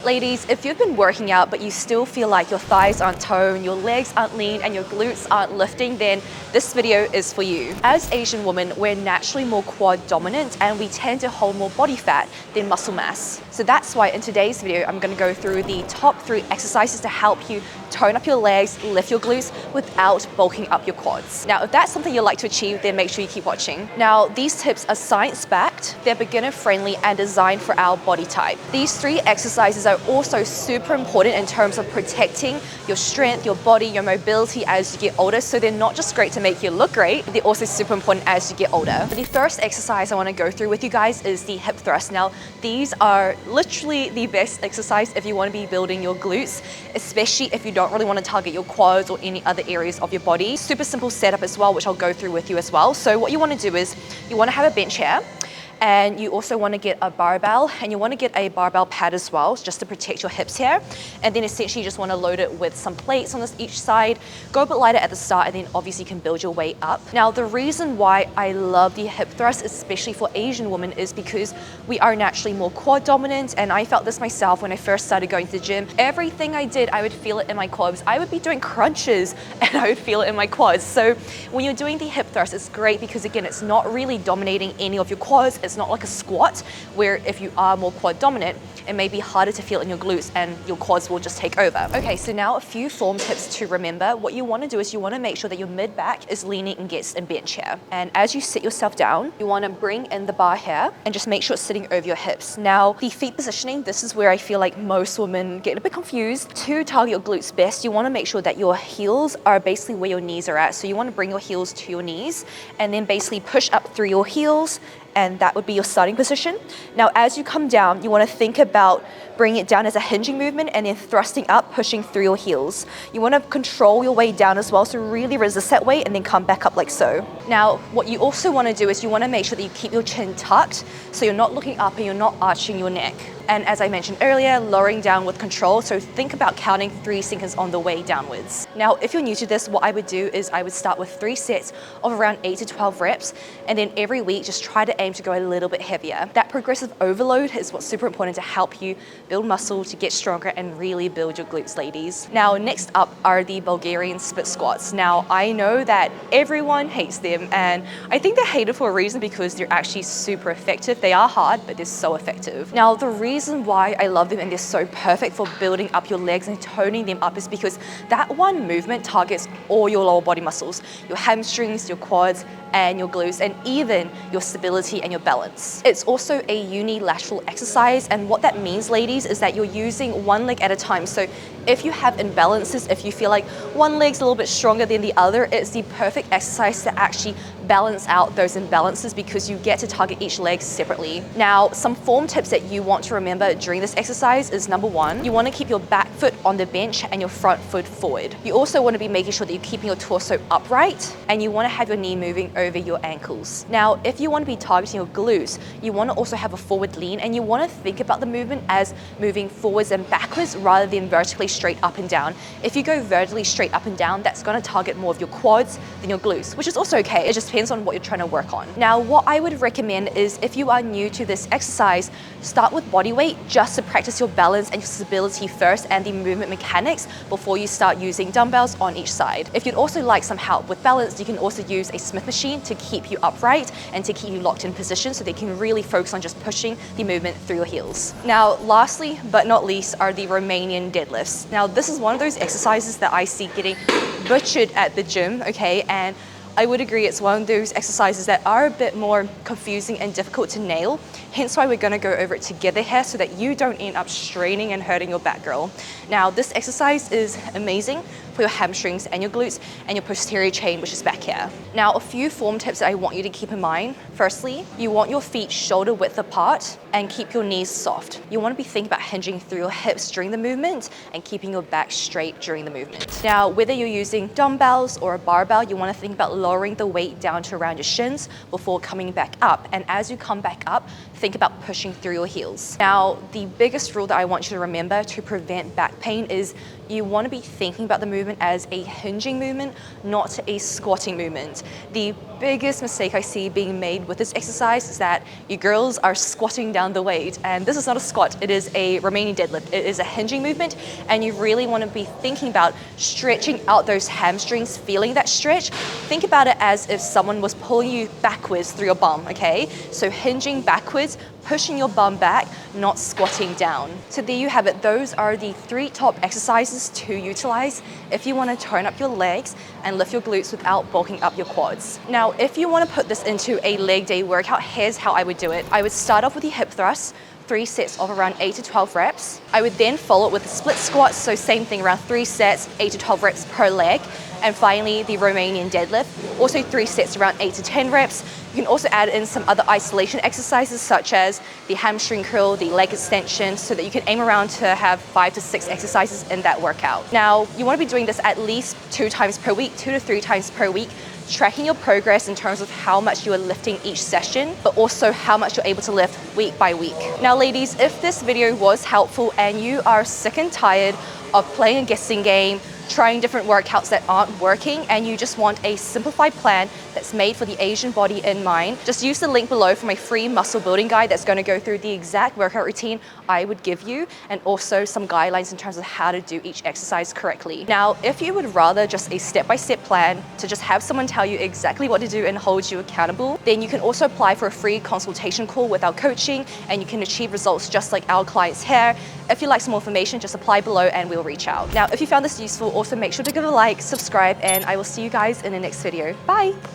Ladies, if you've been working out but you still feel like your thighs aren't toned, your legs aren't lean, and your glutes aren't lifting, then this video is for you. As Asian women, we're naturally more quad dominant and we tend to hold more body fat than muscle mass. So that's why in today's video, I'm gonna go through the top 3 exercises to help you tone up your legs, lift your glutes without bulking up your quads. Now, if that's something you'd like to achieve, then make sure you keep watching. Now, these tips are science-backed, they're beginner-friendly and designed for our body type. These 3 exercises are also super important in terms of protecting your strength, your body, your mobility as you get older. So they're not just great to make you look great, they're also super important as you get older. The first exercise I want to go through with you guys is the hip thrust. Now, these are literally the best exercise if you want to be building your glutes, especially if you don't really want to target your quads or any other areas of your body. Super simple setup as well, which I'll go through with you as well. So what you want to do is you want to have a bench here, and you also want to get a barbell, and you want to get a barbell pad as well, just to protect your hips here. And then essentially you just want to load it with some plates on each side, go a bit lighter at the start, and then obviously you can build your way up. Now, the reason why I love the hip thrust, especially for Asian women, is because we are naturally more quad dominant, and I felt this myself when I first started going to the gym. Everything I did, I would feel it in my quads. I would be doing crunches and I would feel it in my quads. So when you're doing the hip thrust, it's great because again, it's not really dominating any of your quads. It's not like a squat where if you are more quad dominant, it may be harder to feel in your glutes and your quads will just take over. Okay, so now a few form tips to remember. What you want to do is you want to make sure that your mid back is leaning against a bench here. And as you sit yourself down, you want to bring in the bar here and just make sure it's sitting over your hips. Now, the feet positioning, this is where I feel like most women get a bit confused. To target your glutes best, you want to make sure that your heels are basically where your knees are at. So you want to bring your heels to your knees and then basically push up through your heels, and that would be your starting position. Now, as you come down, you want to think about bringing it down as a hinging movement and then thrusting up, pushing through your heels. You want to control your way down as well, so really resist that weight and then come back up like so. Now, what you also want to do is you want to make sure that you keep your chin tucked, so you're not looking up and you're not arching your neck. And as I mentioned earlier, lowering down with control, so think about counting 3 seconds on the way downwards. Now, if you're new to this, what I would do is I would start with 3 sets of around 8 to 12 reps, and then every week just try to aim to go a little bit heavier. That progressive overload is what's super important to help you build muscle, to get stronger, and really build your glutes, ladies. Now, next up are the Bulgarian split squats. Now, I know that everyone hates them, and I think they're hated for a reason because they're actually super effective. They are hard, but they're so effective. Now, the reason why I love them and they're so perfect for building up your legs and toning them up is because that one movement targets all your lower body muscles, your hamstrings, your quads, and your glutes, and even your stability and your balance. It's also a unilateral exercise, and what that means, ladies, is that you're using one leg at a time. So if you have imbalances, if you feel like one leg's a little bit stronger than the other, it's the perfect exercise to actually balance out those imbalances because you get to target each leg separately. Now, some form tips that you want to remember during this exercise is number 1, you want to keep your back foot on the bench and your front foot forward. You also want to be making sure that you're keeping your torso upright, and you want to have your knee moving over your ankles. Now, if you want to be targeting your glutes, you want to also have a forward lean, and you want to think about the movement as moving forwards and backwards rather than vertically straight up and down. If you go vertically straight up and down, that's going to target more of your quads than your glutes, which is also okay. It just depends on what you're trying to work on. Now, what I would recommend is if you are new to this exercise, start with body weight just to practice your balance and your stability first and the movement mechanics before you start using dumbbells on each side. If you'd also like some help with balance, you can also use a Smith machine to keep you upright and to keep you locked in position so they can really focus on just pushing the movement through your heels. Now, lastly but not least are the Romanian deadlifts. Now, this is one of those exercises that I see getting butchered at the gym, okay? And I would agree it's one of those exercises that are a bit more confusing and difficult to nail. Hence why we're going to go over it together here so that you don't end up straining and hurting your back, girl. Now, this exercise is amazing for your hamstrings and your glutes and your posterior chain, which is back here. Now, a few form tips that I want you to keep in mind. Firstly, you want your feet shoulder width apart and keep your knees soft. You want to be thinking about hinging through your hips during the movement and keeping your back straight during the movement. Now, whether you're using dumbbells or a barbell, you want to think about lowering the weight down to around your shins before coming back up. And as you come back up, think about pushing through your heels. Now, the biggest rule that I want you to remember to prevent back pain is you want to be thinking about the movement movement as a hinging movement, not a squatting movement. The biggest mistake I see being made with this exercise is that you girls are squatting down the weight, and this is not a squat, it is a Romanian deadlift. It is a hinging movement, and you really want to be thinking about stretching out those hamstrings, feeling that stretch. Think about it as if someone was pulling you backwards through your bum, okay? So hinging backwards, pushing your bum back, not squatting down. So there you have it. Those are the 3 top exercises to utilize if you want to tone up your legs and lift your glutes without bulking up your quads. Now, if you want to put this into a leg day workout, here's how I would do it. I would start off with the hip thrust, 3 sets of around 8 to 12 reps. I would then follow it with the split squats, so same thing, around 3 sets, 8 to 12 reps per leg. And finally, the Romanian deadlift, also 3 sets around 8 to 10 reps. You can also add in some other isolation exercises such as the hamstring curl, the leg extension, so that you can aim around to have 5 to 6 exercises in that workout. Now, you want to be doing this at least 2 times per week, 2 to 3 times per week, tracking your progress in terms of how much you are lifting each session, but also how much you're able to lift week by week. Now ladies, if this video was helpful and you are sick and tired of playing a guessing game, trying different workouts that aren't working, and you just want a simplified plan that's made for the Asian body in mind, just use the link below for my free muscle building guide that's going to go through the exact workout routine I would give you, and also some guidelines in terms of how to do each exercise correctly. Now, if you would rather just a step-by-step plan to just have someone tell you exactly what to do and hold you accountable, then you can also apply for a free consultation call with our coaching, and you can achieve results just like our clients here. If you'd like some more information, just apply below and we'll reach out. Now, if you found this useful, also make sure to give it a like, subscribe, and I will see you guys in the next video. Bye!